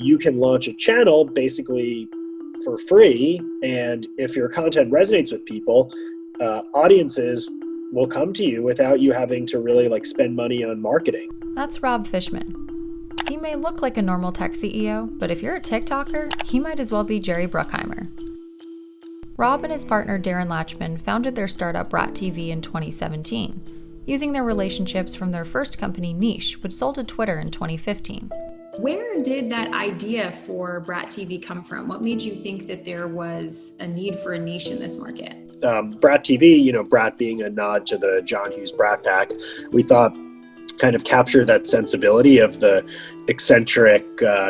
You can launch a channel basically for free, and if your content resonates with people, audiences will come to you without you having to really spend money on marketing. That's Rob Fishman. He may look like a normal tech CEO, but if you're a TikToker, he might as well be Jerry Bruckheimer. Rob and his partner Darren Latchman founded their startup Brat TV in 2017, using their relationships from their first company Niche, which sold to Twitter in 2015. Where did that idea for Brat TV come from? What made you think that there was a need for a niche in this market? Brat TV, Brat being a nod to the John Hughes Brat Pack, we thought kind of captured that sensibility of the eccentric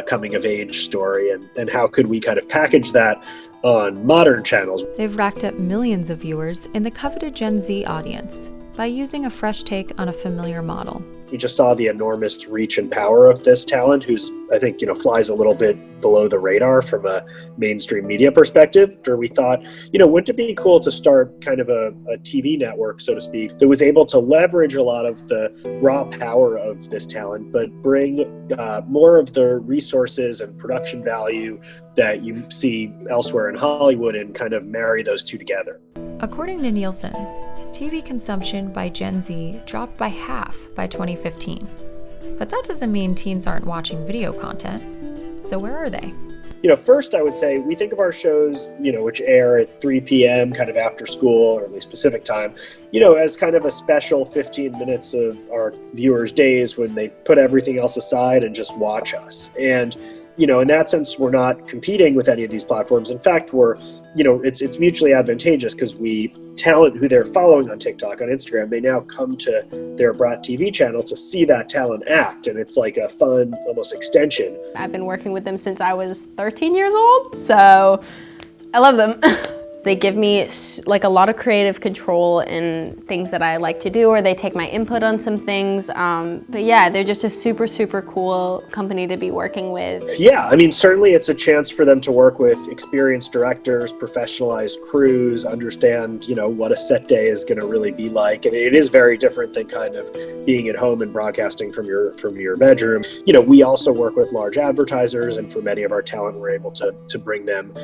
coming of age story, and how could we kind of package that on modern channels. They've racked up millions of viewers in the coveted Gen Z audience by using a fresh take on a familiar model. We just saw the enormous reach and power of this talent, who's, I think, flies a little bit below the radar from a mainstream media perspective. Or we thought, wouldn't it be cool to start kind of a TV network, so to speak, that was able to leverage a lot of the raw power of this talent, but bring more of the resources and production value that you see elsewhere in Hollywood and kind of marry those two together. According to Nielsen, TV consumption by Gen Z dropped by half by 2015. But that doesn't mean teens aren't watching video content. So where are they? First I would say we think of our shows, which air at 3 p.m. kind of after school, or at least Pacific time, as kind of a special 15 minutes of our viewers' days when they put everything else aside and just watch us. And in that sense, we're not competing with any of these platforms. In fact, it's mutually advantageous, because talent who they're following on TikTok, on Instagram, they now come to their Brat TV channel to see that talent act. And it's like a fun, almost extension. I've been working with them since I was 13 years old, so I love them. They give me a lot of creative control in things that I like to do, or they take my input on some things. But yeah, they're just a super, super cool company to be working with. Yeah, certainly it's a chance for them to work with experienced directors, professionalized crews, understand, what a set day is going to really be like. And it is very different than kind of being at home and broadcasting from your bedroom. We also work with large advertisers, and for many of our talent, we're able to bring them,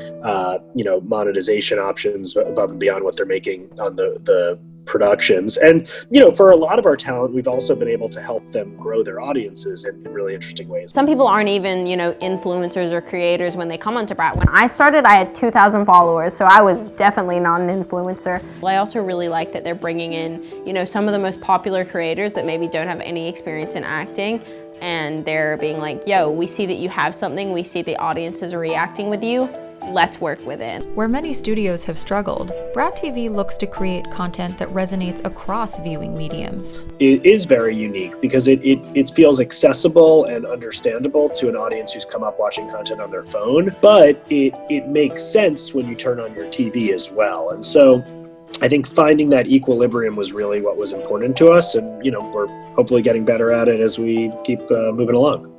monetization options above and beyond what they're making on the productions. And for a lot of our talent, we've also been able to help them grow their audiences in really interesting ways. Some people aren't even influencers or creators when they come onto Brat. When I started, I had 2,000 followers, so I was definitely not an influencer. Well, I also really like that they're bringing in some of the most popular creators that maybe don't have any experience in acting, and they're being like, yo, we see that you have something, we see the audiences are reacting with you, let's work with it. Where many studios have struggled, Brat TV looks to create content that resonates across viewing mediums. It is very unique because it feels accessible and understandable to an audience who's come up watching content on their phone, but it makes sense when you turn on your TV as well. And so I think finding that equilibrium was really what was important to us, and we're hopefully getting better at it as we keep moving along.